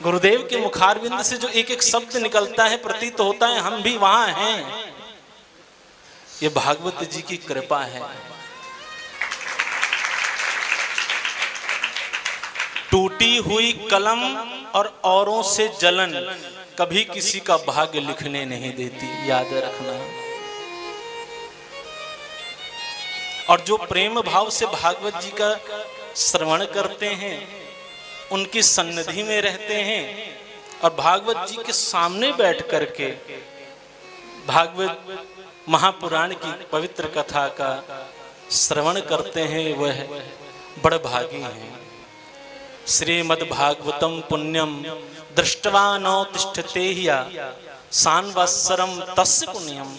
गुरुदेव के मुखारविंद से जो एक एक शब्द निकलता है, प्रतीत होता है हम भी वहां हैं। ये भागवत जी की कृपा है। टूटी हुई कलम और औरों से जलन कभी किसी का भाग्य लिखने नहीं देती, याद रखना। और जो प्रेम भाव से भागवत जी का श्रवण करते हैं, उनकी सन्निधि में रहते हैं और भागवत जी के सामने बैठ करके भागवत महापुराण की पवित्र कथा का श्रवण करते हैं, वह बड़ भागी हैं। श्रीमद्भागवतम पुण्यम दृष्ट्वा न तिष्ठते ह्या सान्वत्सरम तस्य पुण्यम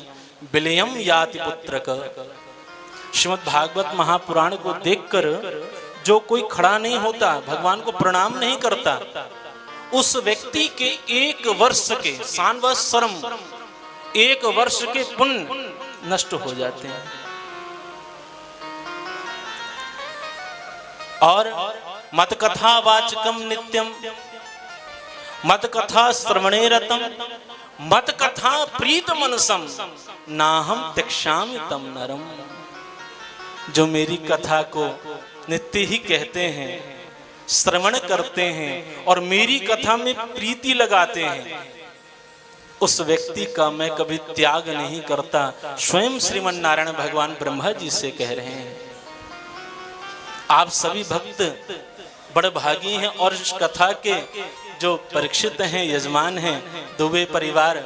विलयम याति पुत्रक। श्रीमद् भागवत महापुराण को देखकर जो कोई खड़ा नहीं होता, भगवान को प्रणाम नहीं करता, उस व्यक्ति के 1 वर्ष के सान्वत्सरम 1 वर्ष के पुण्य नष्ट हो जाते हैं। और मत कथा वाचकम नित्यम मत कथा श्रवणे रतम मत कथा प्रीत मनसम नाहम त्यक्षामि तम नरम। जो मेरी कथा को नित्य ही कहते हैं, श्रवण करते हैं और मेरी कथा में प्रीति लगाते हैं, उस व्यक्ति का मैं कभी त्याग नहीं करता। स्वयं श्रीमन नारायण भगवान ब्रह्मा जी से कह रहे हैं। आप सभी भक्त बड़ भागी हैं और इस कथा के जो परीक्षित हैं, यजमान हैं, दुबे परिवार,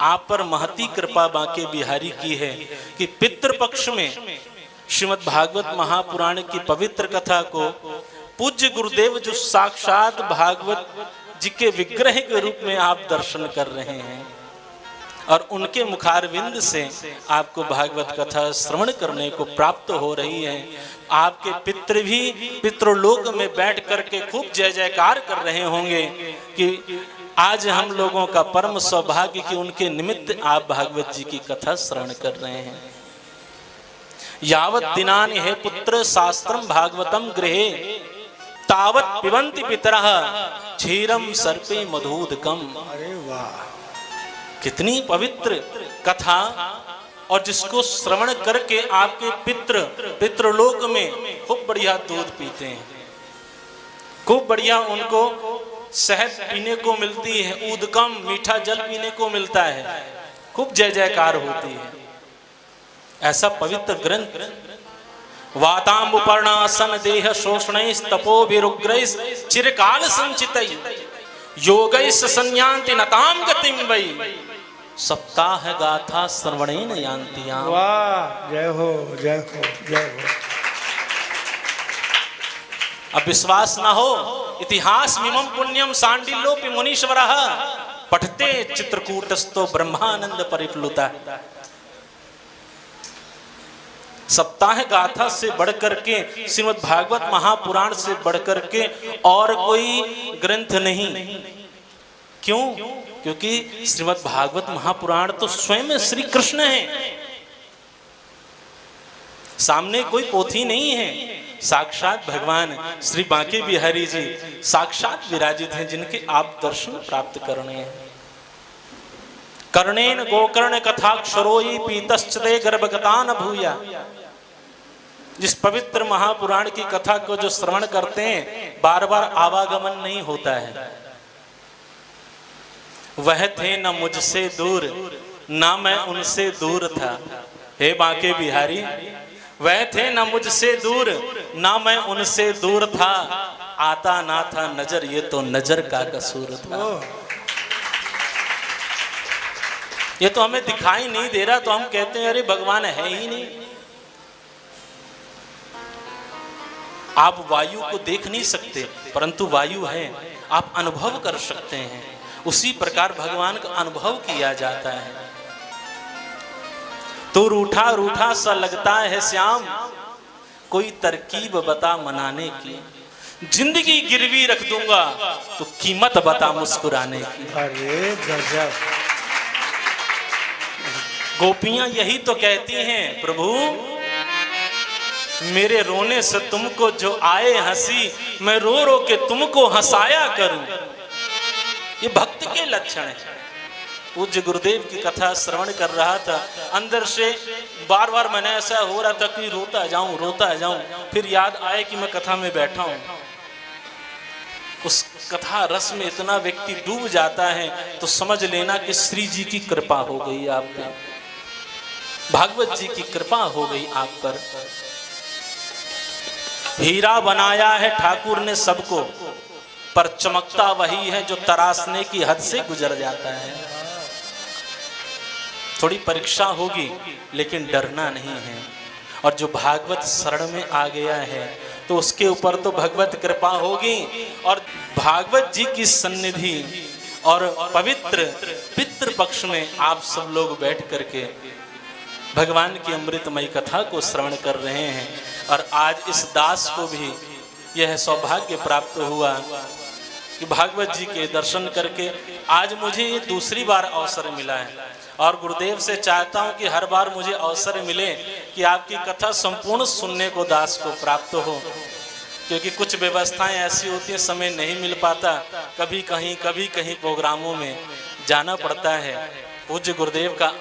आप पर महती कृपा बांके बिहारी की है कि पितृपक्ष में श्रीमद् भागवत महापुराण की पवित्र कथा को पूज्य गुरुदेव जो साक्षात भागवत जी के विग्रह के रूप में आप दर्शन कर रहे हैं और उनके मुखारविंद से आपको भागवत कथा श्रवण करने को प्राप्त हो रही है। आपके पितृ भी पितृलोक में बैठ करके खूब जय जयकार कर रहे होंगे कि आज हम लोगों का परम सौभाग्य कि उनके निमित्त आप भागवत जी की कथा श्रवण कर रहे हैं। यावत दिनानि हे पुत्र शास्त्रम भागवतम गृहे तावत पिबन्ति पितरः क्षीरम सर्पे मधुदकम। अरे वाह, कितनी पवित्र कथा। और जिसको श्रवण करके आपके पितृलोक में खूब बढ़िया दूध पीते हैं, खूब बढ़िया उनको शहद पीने को मिलती है, उदकम मीठा जल पीने को मिलता है, खूब जय जयकार होती है। ऐसा पवित्र ग्रंथ वाताम्बुपर्णासन देह शोषणैस् तपोभिरुग्रैस् चिरकाल संचितै योगैस् संयान्ति नतां गतिं वै सप्ताह गाथा श्रवणेन यान्ति याम। वाह, जय हो जय हो जय हो। अब विश्वास ना हो, इतिहास मिमं पुण्यम सांडिल्योऽपि मुनीश्वरः पठते चित्रकूटस्थो ब्रह्मानंद परिप्लुता। सप्ताह गाथा से बढ़कर के, श्रीमद् भागवत महापुराण से बढ़कर के और कोई ग्रंथ नहीं। क्यों? क्योंकि श्रीमद् भागवत महापुराण तो स्वयं श्री कृष्ण है, सामने कोई पोथी नहीं है। साक्षात भगवान श्री बांके बिहारी जी साक्षात विराजित हैं, जिनके आप दर्शन प्राप्त करने हैं। कर्णेन गोकर्ण कथाक्षरोई पीतश्चते गर्भगतान भूया। जिस पवित्र महापुराण की कथा को जो श्रवण करते हैं, बार बार आवागमन नहीं होता है। वह थे न मुझसे दूर, ना मैं उनसे दूर था। हे बांके बिहारी, वह थे न मुझसे दूर, ना मैं उनसे दूर था। आता ना था नजर, ये तो नजर का कसूर था। ये तो हमें दिखाई नहीं दे रहा, तो हम कहते हैं अरे भगवान है ही नहीं। आप वायु को देख नहीं सकते, परंतु वायु है, आप अनुभव कर सकते हैं। उसी प्रकार भगवान का अनुभव किया जाता है। तो रूठा रूठा सा लगता है श्याम, कोई तरकीब बता मनाने की। जिंदगी गिरवी रख दूंगा तो कीमत बता मुस्कुराने की। अरे गजब। गोपियां यही तो कहती हैं, प्रभु मेरे रोने से तुमको जो आए हंसी, मैं रो रो के तुमको हंसाया करूं। ये भक्त के लक्षण है। पूज्य गुरुदेव की कथा श्रवण कर रहा था, अंदर से बार बार मैंने ऐसा हो रहा था कि रोता जाऊं, फिर याद आए कि मैं कथा में बैठा हूं। उस कथा रस में इतना व्यक्ति डूब जाता है तो समझ लेना कि श्री जी की कृपा हो गई आप पे, भागवत जी की कृपा हो गई आप पर। हीरा बनाया है ठाकुर ने सबको, पर चमकता वही है जो तराशने की हद से गुजर जाता है। थोड़ी परीक्षा होगी लेकिन डरना नहीं है। और जो भागवत शरण में आ गया है तो उसके ऊपर तो भगवत कृपा होगी। और भागवत जी की सन्निधि और पवित्र पितृ पक्ष में आप सब लोग बैठ करके भगवान की अमृतमयी कथा को श्रवण कर रहे हैं। और आज इस दास को भी यह सौभाग्य प्राप्त हुआ कि भागवत जी के दर्शन करके आज मुझे ये दूसरी बार अवसर मिला है। और गुरुदेव से चाहता हूं कि हर बार मुझे अवसर मिले कि आपकी कथा संपूर्ण सुनने को दास को प्राप्त हो, क्योंकि कुछ व्यवस्थाएं ऐसी होती हैं समय नहीं मिल पाता, कभी कहीं प्रोग्रामों में जाना पड़ता है। पूज्य गुरुदेव का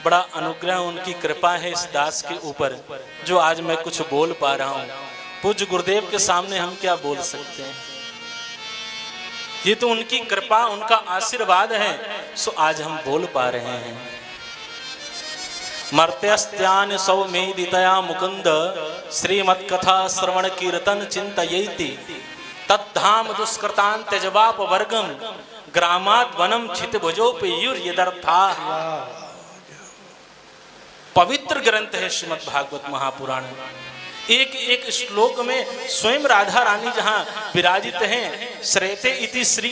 बड़ा अनुग्रह, उनकी कृपा है इस दास के ऊपर जो आज मैं कुछ बोल पा रहा हूँ। पूज्य गुरुदेव के सामने हम क्या बोल सकते हैं, ये तो उनकी कृपा उनका आशीर्वाद है, सो आज हम बोल पा रहे हैं। मर्त्यस्त्यान सौमेदितया मुकुंद श्रीमत् कथा श्रवण कीर्तन चिंतयेति तद्धाम दुष्कृतान त्यजवाप वर्गम ग्रामात् वनम क्षितिभुजोपयुर्यदर्था। पवित्र ग्रंथ है श्रीमद् भागवत महापुराण। एक एक श्लोक में स्वयं राधा रानी जहां विराजित हैं, श्रेते इति श्री,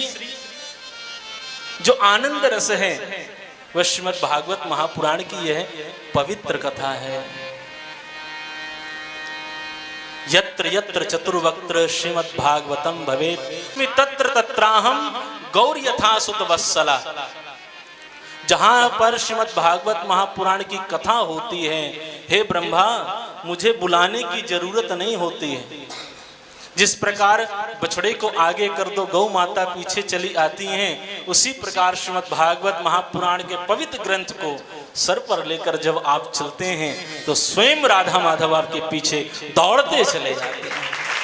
जो आनंद रस है वह श्रीमद् भागवत महापुराण की यह पवित्र कथा है। यत्र यत्र चतुर्वक्त्र श्रीमद् भागवतम भवेत् तत्र तत्राहम गौर यथा सुत वत्सला। जहां पर श्रीमद् भागवत महापुराण की कथा होती है, हे ब्रह्मा मुझे बुलाने की जरूरत नहीं होती है। जिस प्रकार बछड़े को आगे कर दो गौ माता पीछे चली आती हैं, उसी प्रकार श्रीमद् भागवत महापुराण के पवित्र ग्रंथ को सर पर लेकर जब आप चलते हैं तो स्वयं राधा माधव आपके पीछे दौड़ते चले जाते हैं।